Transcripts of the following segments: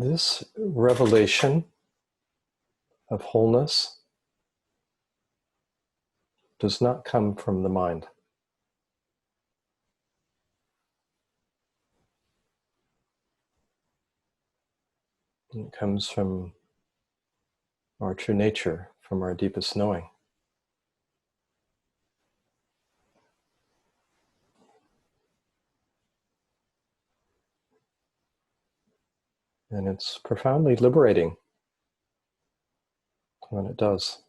This revelation of wholeness does not come from the mind. It comes from our true nature, from our deepest knowing. And it's profoundly liberating when it does.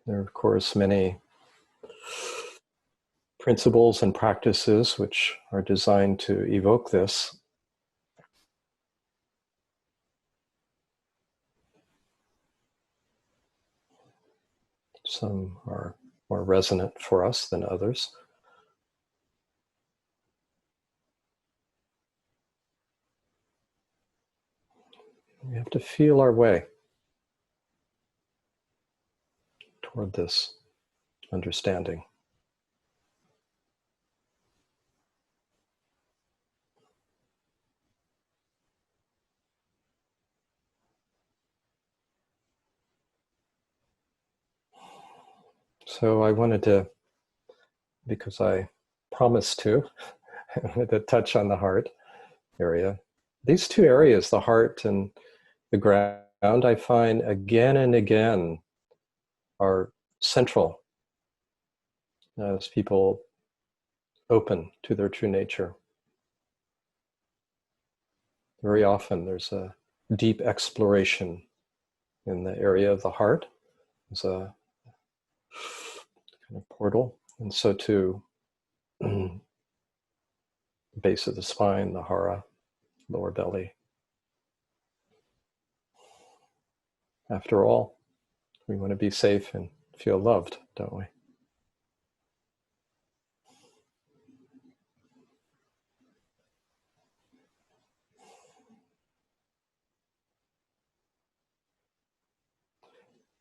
There are, of course, many principles and practices which are designed to evoke this. Some are more resonant for us than others. We have to feel our way toward this understanding. So I wanted to, because I promised to, I wanted to touch on the heart area. These two areas, the heart and the ground, I find again and again are central as people open to their true nature. Very often there's a deep exploration in the area of the heart. There's a kind of portal, and so too the base of the spine, the hara, lower belly. After all, we want to be safe and feel loved, don't we?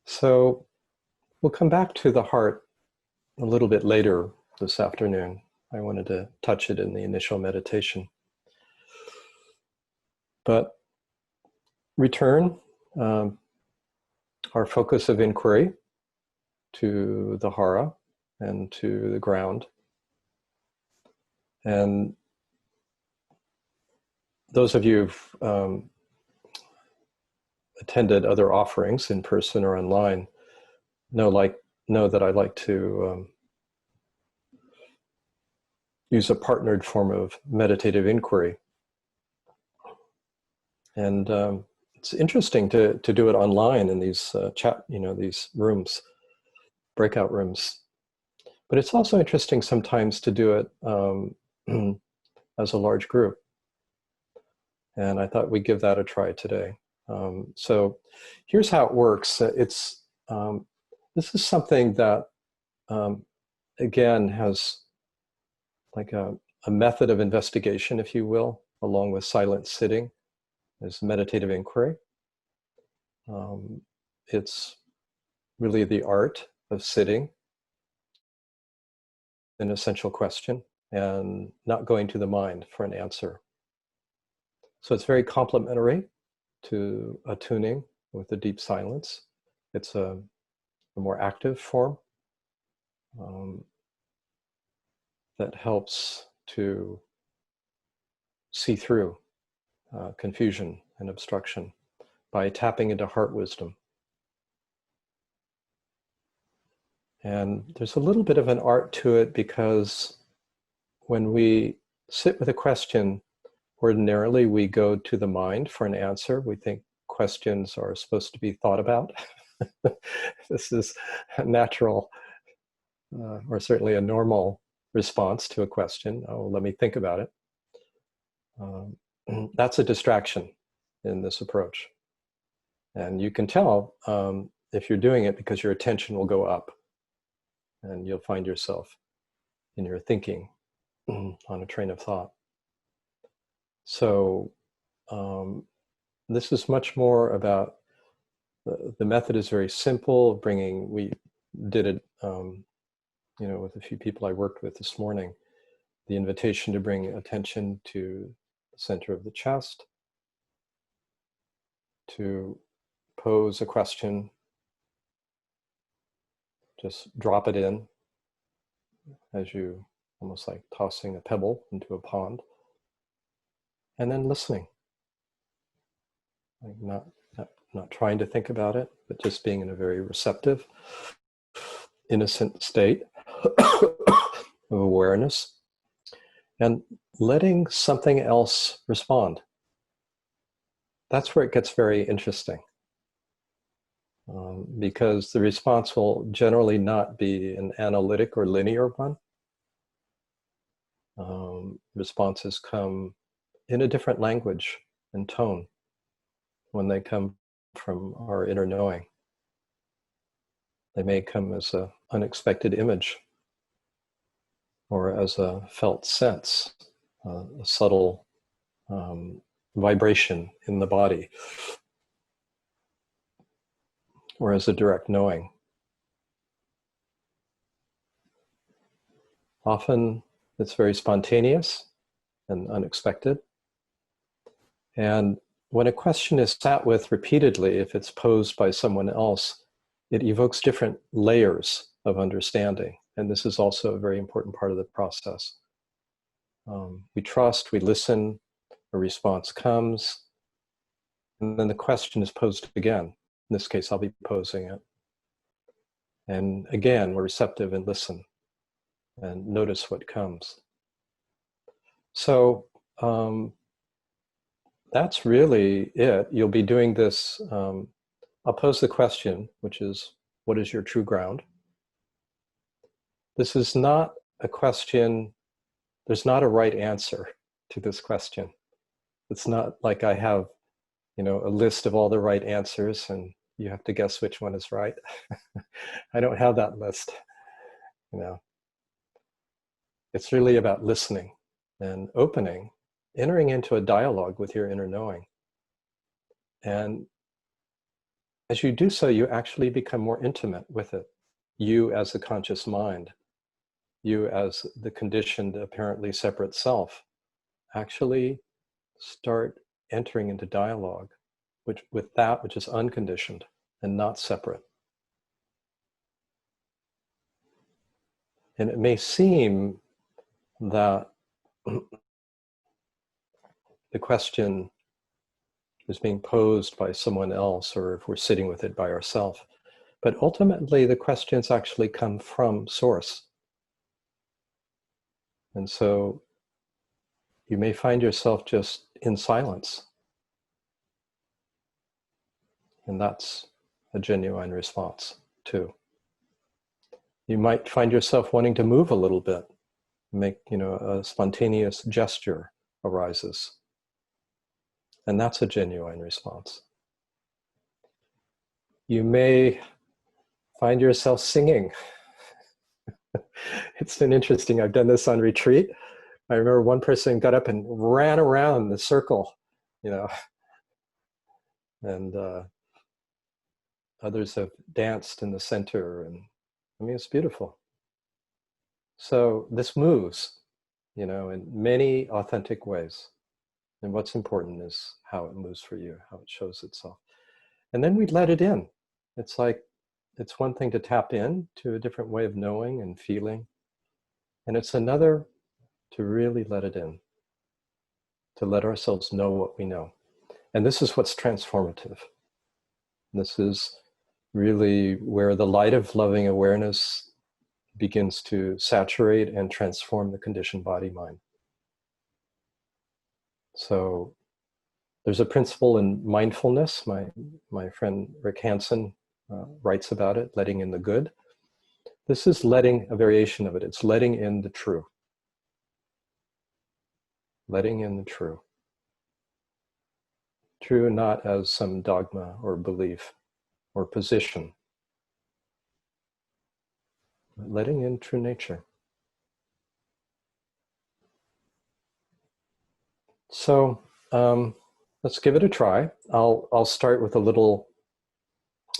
So we'll come back to the heart a little bit later this afternoon. I wanted to touch it in the initial meditation. But return our focus of inquiry to the hara and to the ground. And those of you who've attended other offerings in person or online know that I like to use a partnered form of meditative inquiry. And it's interesting to do it online in these these rooms, breakout rooms. But it's also interesting sometimes to do it as a large group. And I thought we'd give that a try today. So here's how it works. This is something that, again, has like a method of investigation, if you will, along with silent sitting, is meditative inquiry. It's really the art of sitting, an essential question, and not going to the mind for an answer. So it's very complementary to attuning with the deep silence. It's a more active form that helps to see through confusion and obstruction by tapping into heart wisdom. And there's a little bit of an art to it, because when we sit with a question, ordinarily we go to the mind for an answer. We think questions are supposed to be thought about. This is a natural, or certainly a normal response to a question. Oh, let me think about it. That's a distraction in this approach. And you can tell if you're doing it, because your attention will go up and you'll find yourself in your thinking on a train of thought. So This is much more about, the method is very simple, we did it, with a few people I worked with this morning, the invitation to bring attention to the center of the chest, to pose a question, just drop it in as you, almost like tossing a pebble into a pond, and then listening, like not trying to think about it, but just being in a very receptive, innocent state of awareness, and letting something else respond. That's where it gets very interesting, because the response will generally not be an analytic or linear one. Responses come in a different language and tone when they come from our inner knowing. They may come as an unexpected image, or as a felt sense, a subtle vibration in the body, or as a direct knowing. Often it's very spontaneous and unexpected. And when a question is sat with repeatedly, if it's posed by someone else, it evokes different layers of understanding. And this is also a very important part of the process. We trust, we listen, a response comes, and then the question is posed again. In this case, I'll be posing it. And again, we're receptive and listen and notice what comes. So that's really it. You'll be doing this. I'll pose the question, which is, what is your true ground? This is not a question, there's not a right answer to this question. It's not like I have, a list of all the right answers and you have to guess which one is right. I don't have that list, It's really about listening and opening, entering into a dialogue with your inner knowing. And as you do so, you actually become more intimate with it. You as the conscious mind, you as the conditioned, apparently separate self, actually start entering into dialogue with that which is unconditioned and not separate. And it may seem that the question is being posed by someone else, or if we're sitting with it by ourselves, but ultimately the questions actually come from source. And so you may find yourself just in silence. And that's a genuine response too. You might find yourself wanting to move a little bit, make, a spontaneous gesture arises. And that's a genuine response. You may find yourself singing. It's been interesting. I've done this on retreat. I remember one person got up and ran around the circle, and others have danced in the center. And it's beautiful. So this moves, in many authentic ways. And what's important is how it moves for you, how it shows itself. And then we let it in. It's like, it's one thing to tap in to a different way of knowing and feeling. And it's another to really let it in, to let ourselves know what we know. And this is what's transformative. This is really where the light of loving awareness begins to saturate and transform the conditioned body-mind. So there's a principle in mindfulness. My friend Rick Hansen writes about it, letting in the good. This is letting, a variation of it. It's letting in the true. Letting in the true. True not as some dogma or belief or position. But letting in true nature. So let's give it a try. I'll start with a little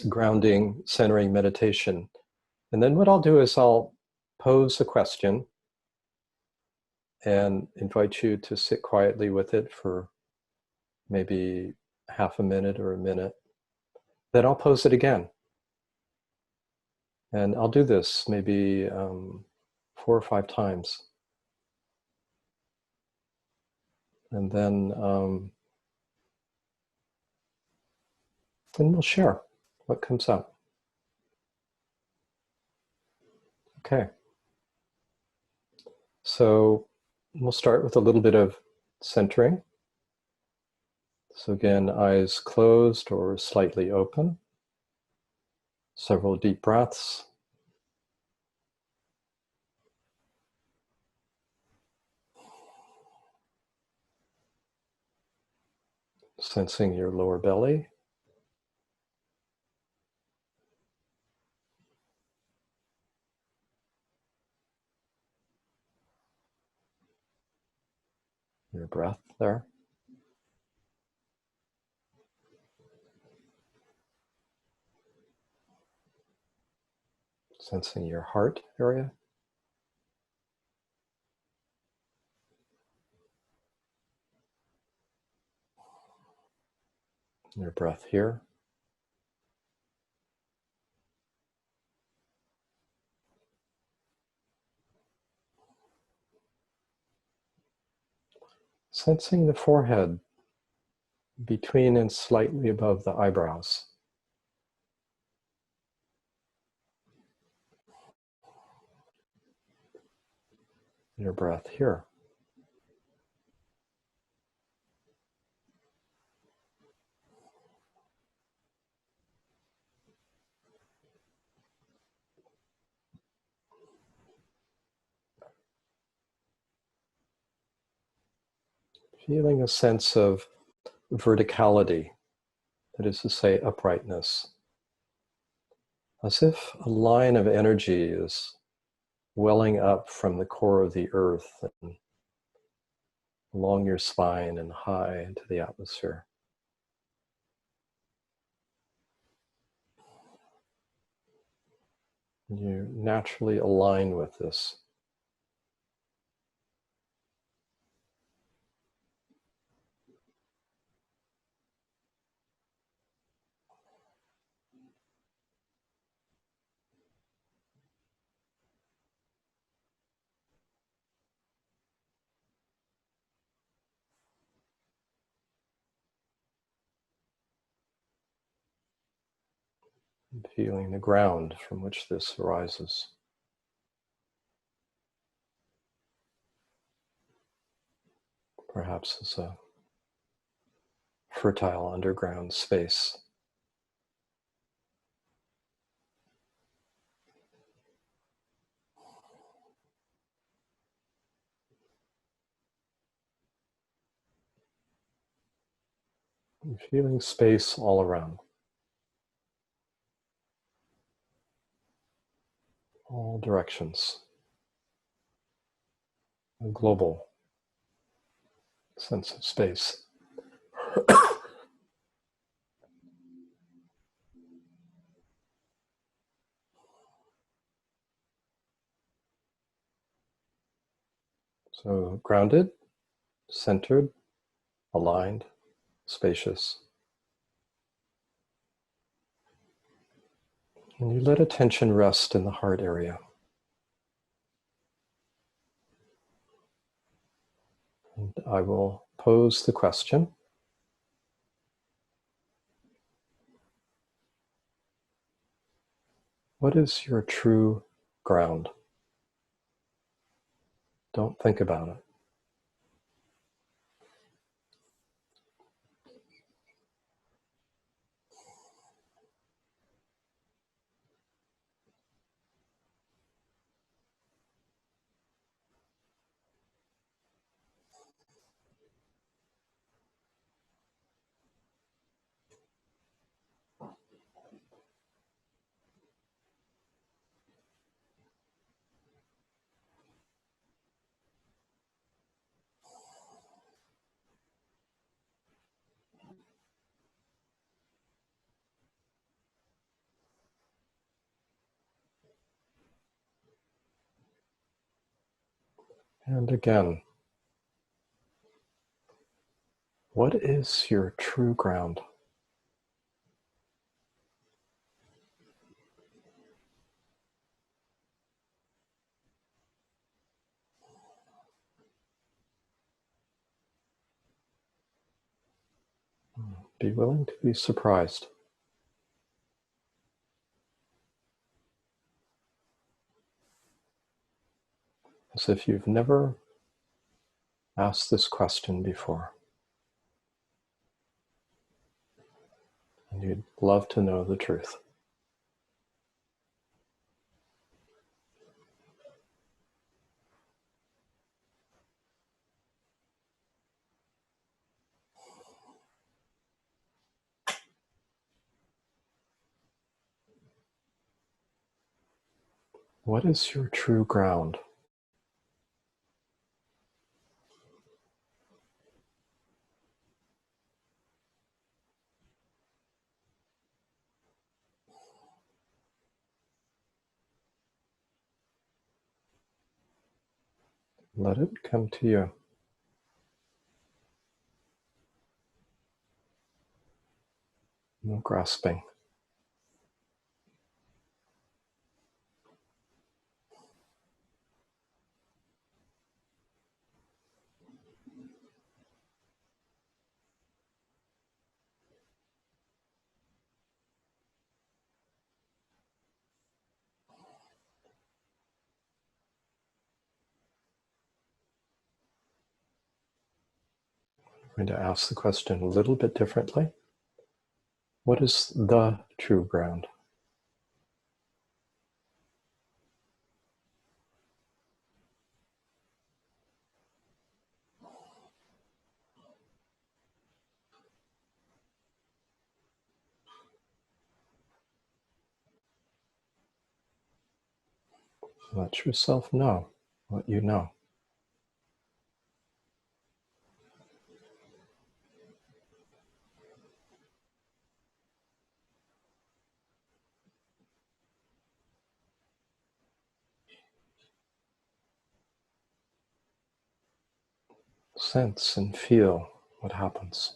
grounding, centering meditation. And then what I'll do is I'll pose a question and invite you to sit quietly with it for maybe half a minute or a minute. Then I'll pose it again. And I'll do this maybe 4 or 5 times. And then we'll share what comes up. Okay. So we'll start with a little bit of centering. So again, eyes closed or slightly open. Several deep breaths. Sensing your lower belly. Your breath there. Sensing your heart area. Your breath here. Sensing the forehead between and slightly above the eyebrows. Your breath here. Feeling a sense of verticality, that is to say, uprightness. As if a line of energy is welling up from the core of the earth and along your spine and high into the atmosphere. You naturally align with this. And feeling the ground from which this arises. Perhaps as a fertile underground space. And feeling space all around. All directions. A global sense of space. So grounded, centered, aligned, spacious. And you let attention rest in the heart area. And I will pose the question. What is your true ground? Don't think about it. And again, what is your true ground? Be willing to be surprised. As if you've never asked this question before. And you'd love to know the truth. What is your true ground? Let it come to you. No grasping. I'm going to ask the question a little bit differently. What is the true ground? Let yourself know what you know. Sense and feel what happens.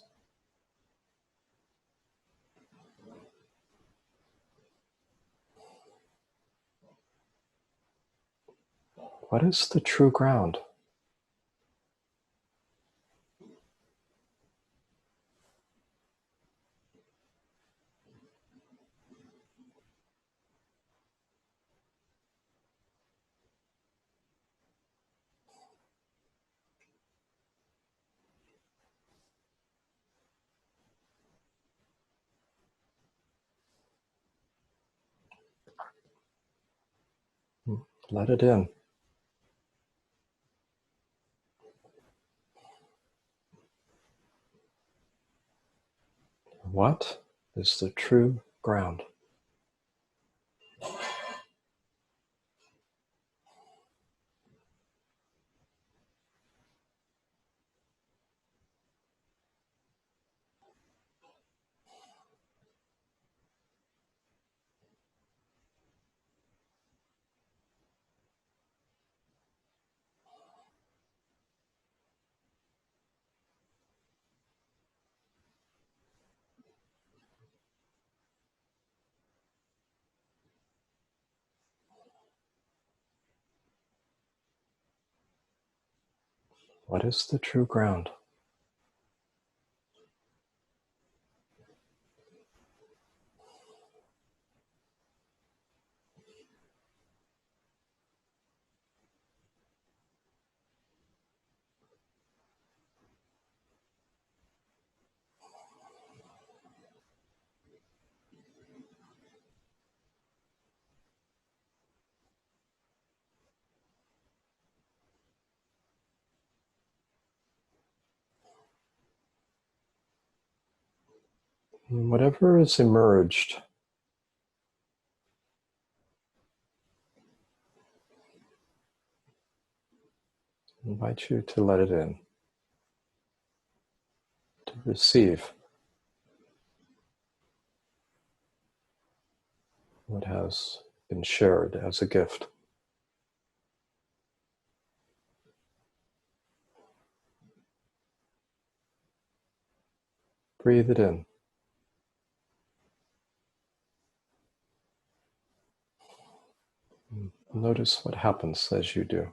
What is the true ground? Let it in. What is the true ground? What is the true ground? Whatever has emerged, I invite you to let it in, to receive what has been shared as a gift. Breathe it in. Notice what happens as you do.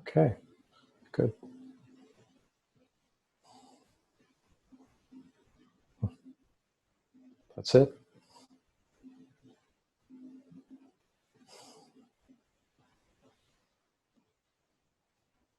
Okay, good. That's it.